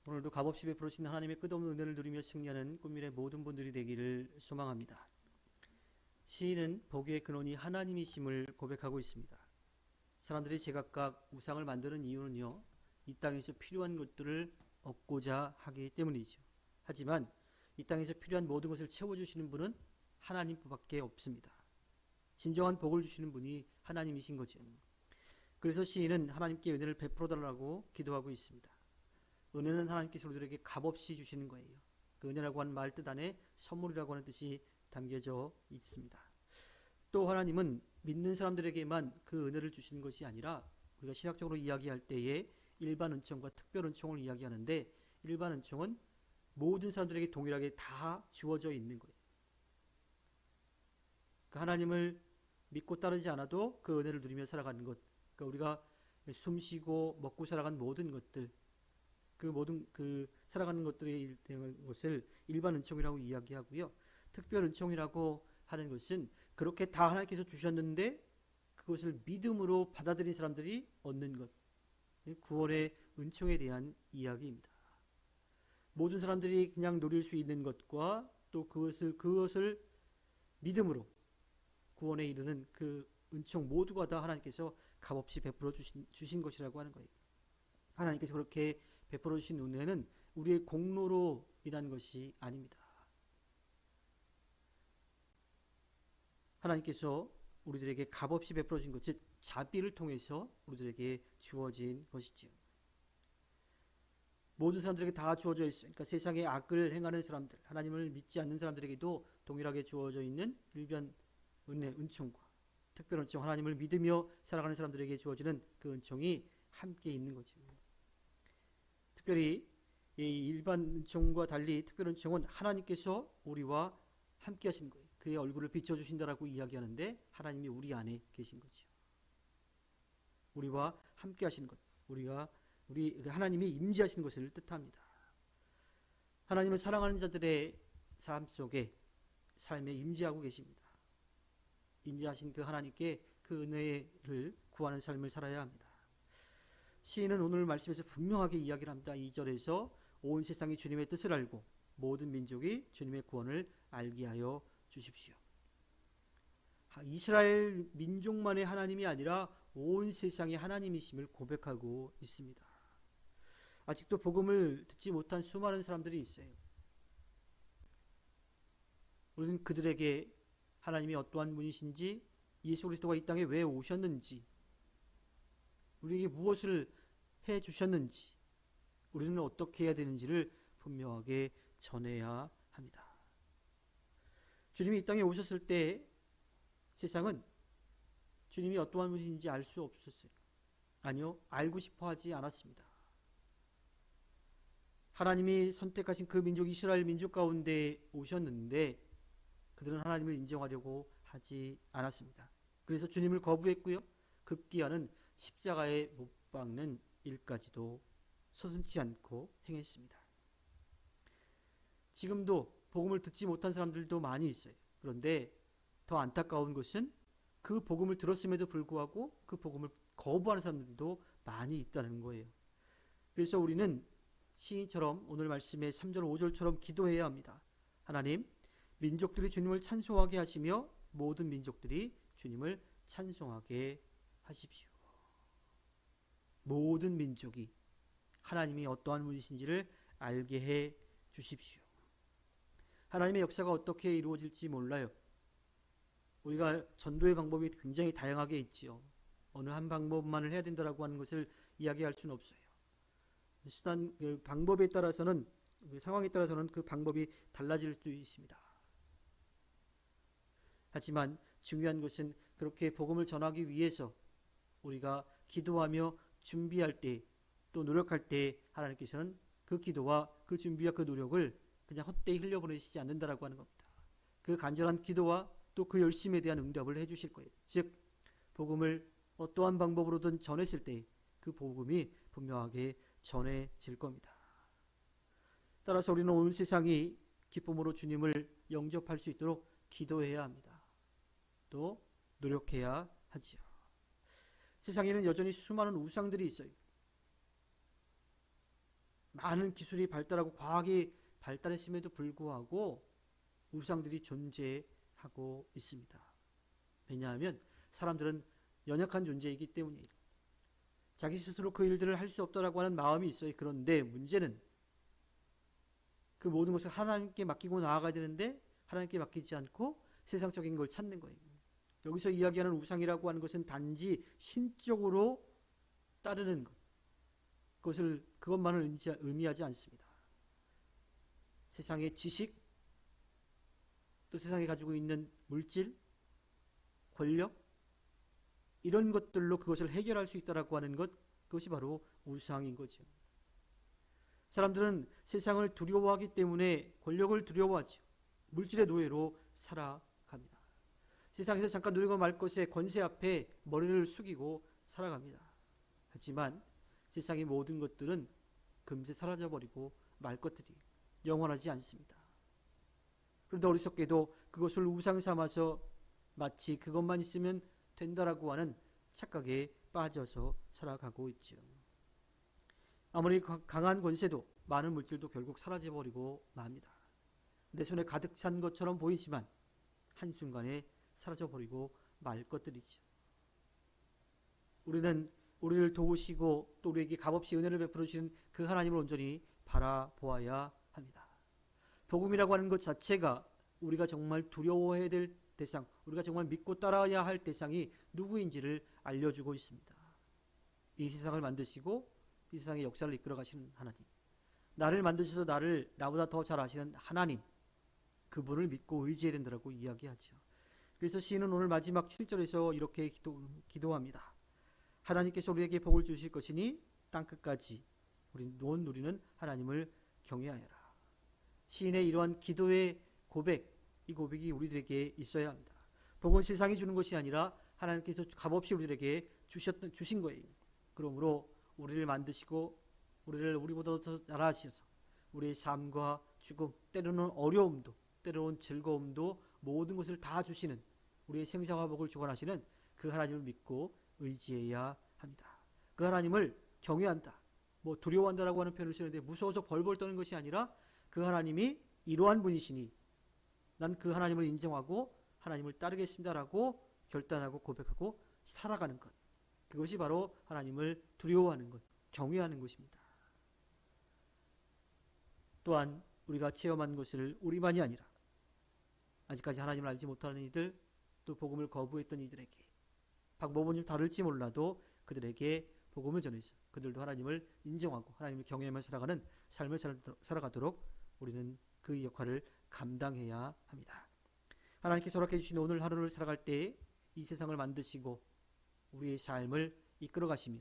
오늘도 값없이 베풀어주신 하나님의 끝없는 은혜를 누리며 승리하는 꿈밀의 모든 분들이 되기를 소망합니다. 시인은 복의 근원이 하나님이심을 고백하고 있습니다. 사람들이 제각각 우상을 만드는 이유는요, 이 땅에서 필요한 것들을 얻고자 하기 때문이죠. 하지만 이 땅에서 필요한 모든 것을 채워주시는 분은 하나님밖에 없습니다. 진정한 복을 주시는 분이 하나님이신 거죠. 그래서 시인은 하나님께 은혜를 베풀어 달라고 기도하고 있습니다. 은혜는 하나님께서 우리들에게 값없이 주시는 거예요. 그 은혜라고 하는 말 뜻 안에 선물이라고 하는 뜻이 담겨져 있습니다. 또 하나님은 믿는 사람들에게만 그 은혜를 주시는 것이 아니라 우리가 신학적으로 이야기할 때에 일반 은총과 특별 은총을 이야기하는데, 일반 은총은 모든 사람들에게 동일하게 다 주어져 있는 거예요. 그 하나님을 믿고 따르지 않아도 그 은혜를 누리며 살아가는 것, 그러니까 우리가 숨쉬고 먹고 살아가는 모든 것들, 그 모든 살아가는 것들에 대한 것을 일반 은총이라고 이야기하고요. 특별 은총이라고 하는 것은 그렇게 다 하나님께서 주셨는데 그것을 믿음으로 받아들인 사람들이 얻는 것, 구원의 은총에 대한 이야기입니다. 모든 사람들이 그냥 누릴 수 있는 것과 또 그것을 믿음으로 구원에 이르는 그 은총 모두가 다 하나님께서 값없이 베풀어 주신 것이라고 하는 거예요. 하나님께서 그렇게 베풀어 주신 은혜는 우리의 공로로 인한 것이 아닙니다. 하나님께서 우리들에게 값없이 베풀어 주신 것, 즉 자비를 통해서 우리들에게 주어진 것이지요. 모든 사람들에게 다 주어져 있어요. 그러니까 세상에 악을 행하는 사람들, 하나님을 믿지 않는 사람들에게도 동일하게 주어져 있는 일변 은혜, 은총과 특별 은총, 하나님을 믿으며 살아가는 사람들에게 주어지는 그 은총이 함께 있는 거죠. 특별히 이 일반 은총과 달리 특별 은총은 하나님께서 우리와 함께 하신 거예요. 그의 얼굴을 비춰주신다라고 이야기하는데 하나님이 우리 안에 계신 거죠. 우리와 함께 하신 것, 우리 하나님이 임재하시는 것을 뜻합니다. 하나님을 사랑하는 자들의 삶 속에 삶에 임재하고 계십니다. 임재하신 그 하나님께 그 은혜를 구하는 삶을 살아야 합니다. 시인은 오늘 말씀에서 분명하게 이야기를 합니다. 2절에서 온 세상이 주님의 뜻을 알고 모든 민족이 주님의 구원을 알게 하여 주십시오. 이스라엘 민족만의 하나님이 아니라 온 세상의 하나님이심을 고백하고 있습니다. 아직도 복음을 듣지 못한 수많은 사람들이 있어요. 우리는 그들에게 하나님이 어떠한 분이신지, 예수 그리스도가 이 땅에 왜 오셨는지, 우리에게 무엇을 해 주셨는지, 우리는 어떻게 해야 되는지를 분명하게 전해야 합니다. 주님이 이 땅에 오셨을 때 세상은 주님이 어떠한 분인지 알 수 없었어요. 아니요, 알고 싶어 하지 않았습니다. 하나님이 선택하신 그 민족, 이스라엘 민족 가운데 오셨는데 그들은 하나님을 인정하려고 하지 않았습니다. 그래서 주님을 거부했고요, 급기야는 십자가에 못 박는 일까지도 서슴지 않고 행했습니다. 지금도 복음을 듣지 못한 사람들도 많이 있어요. 그런데 더 안타까운 것은 그 복음을 들었음에도 불구하고 그 복음을 거부하는 사람들도 많이 있다는 거예요. 그래서 우리는 시인처럼 오늘 말씀의 3절 5절처럼 기도해야 합니다. 하나님, 민족들이 주님을 찬송하게 하시며 모든 민족들이 주님을 찬송하게 하십시오. 모든 민족이 하나님이 어떠한 분이신지를 알게 해 주십시오. 하나님의 역사가 어떻게 이루어질지 몰라요. 우리가 전도의 방법이 굉장히 다양하게 있지요. 어느 한 방법만을 해야 된다라고 하는 것을 이야기할 수는 없어요. 수단, 방법에 따라서는, 상황에 따라서는 그 방법이 달라질 수 있습니다. 하지만 중요한 것은 그렇게 복음을 전하기 위해서 우리가 기도하며 준비할 때, 또 노력할 때 하나님께서는 그 기도와 그 준비와 그 노력을 그냥 헛되이 흘려보내시지 않는다라고 하는 겁니다. 그 간절한 기도와 또 그 열심에 대한 응답을 해주실 거예요. 즉 복음을 어떠한 방법으로든 전했을 때 그 복음이 분명하게 전해질 겁니다. 따라서 우리는 온 세상이 기쁨으로 주님을 영접할 수 있도록 기도해야 합니다. 또 노력해야 하지요. 세상에는 여전히 수많은 우상들이 있어요. 많은 기술이 발달하고 과학이 발달했음에도 불구하고 우상들이 존재하고 있습니다. 왜냐하면 사람들은 연약한 존재이기 때문이에요. 자기 스스로 그 일들을 할 수 없다라고 하는 마음이 있어요. 그런데 문제는 그 모든 것을 하나님께 맡기고 나아가야 되는데 하나님께 맡기지 않고 세상적인 걸 찾는 거예요. 여기서 이야기하는 우상이라고 하는 것은 단지 신적으로 따르는 것, 그것만을 의미하지 않습니다. 세상의 지식, 또 세상에 가지고 있는 물질, 권력, 이런 것들로 그것을 해결할 수 있다라고 하는 것, 그것이 바로 우상인 거죠. 사람들은 세상을 두려워하기 때문에 권력을 두려워하죠. 물질의 노예로 살아갑니다. 세상에서 잠깐 누리고 말 것의 권세 앞에 머리를 숙이고 살아갑니다. 하지만 세상의 모든 것들은 금세 사라져버리고 말 것들이 영원하지 않습니다. 그런데 어리석게도 그것을 우상 삼아서 마치 그것만 있으면 된다라고 하는 착각에 빠져서 살아가고 있죠. 아무리 강한 권세도 많은 물질도 결국 사라져버리고 맙니다. 내 손에 가득 찬 것처럼 보이지만 한순간에 사라져버리고 말 것들이죠. 우리는 우리를 도우시고 또 우리에게 값없이 은혜를 베풀어 주시는 그 하나님을 온전히 바라보아야 합니다. 복음이라고 하는 것 자체가 우리가 정말 두려워해야 될 대상, 우리가 정말 믿고 따라야 할 대상이 누구인지를 알려주고 있습니다. 이 세상을 만드시고 이 세상의 역사를 이끌어 가시는 하나님, 나를 만드셔서 나보다 더 잘 아시는 하나님, 그분을 믿고 의지해야 된다고 이야기하죠. 그래서 시인은 오늘 마지막 7절에서 이렇게 기도합니다. 하나님께서 우리에게 복을 주실 것이니 땅끝까지 누리는 하나님을 경외하여라. 시인의 이러한 기도의 고백, 이 고백이 우리들에게 있어야 합니다. 복은 세상이 주는 것이 아니라 하나님께서 값없이 우리들에게 주신 거예요. 그러므로 우리를 만드시고 우리를 우리보다 더 잘 아셔서 우리의 삶과 죽음, 때로는 어려움도, 때로는 즐거움도 모든 것을 다 주시는 우리의 생사와 복을 주관하시는 그 하나님을 믿고 의지해야 합니다. 그 하나님을 경외한다, 두려워한다라고 하는 표현을 쓰는데 무서워서 벌벌 떠는 것이 아니라 그 하나님이 이러한 분이시니 난 그 하나님을 인정하고 하나님을 따르겠습니다라고 결단하고 고백하고 살아가는 것, 그것이 바로 하나님을 두려워하는 것, 경외하는 것입니다. 또한 우리가 체험한 것을 우리만이 아니라 아직까지 하나님을 알지 못하는 이들, 또 복음을 거부했던 이들에게 방법은 좀 다를지 몰라도 그들에게 복음을 전해서 그들도 하나님을 인정하고 하나님을 경외하며 살아가는 삶을 살아가도록 우리는 그 역할을 감당해야 합니다. 하나님께서 허락해 주신 오늘 하루를 살아갈 때 이 세상을 만드시고 우리의 삶을 이끌어 가시며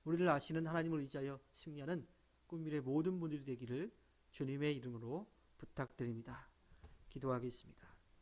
우리를 아시는 하나님을 의지하여 승리하는 꿈미래 모든 분들이 되기를 주님의 이름으로 부탁드립니다. 기도하겠습니다.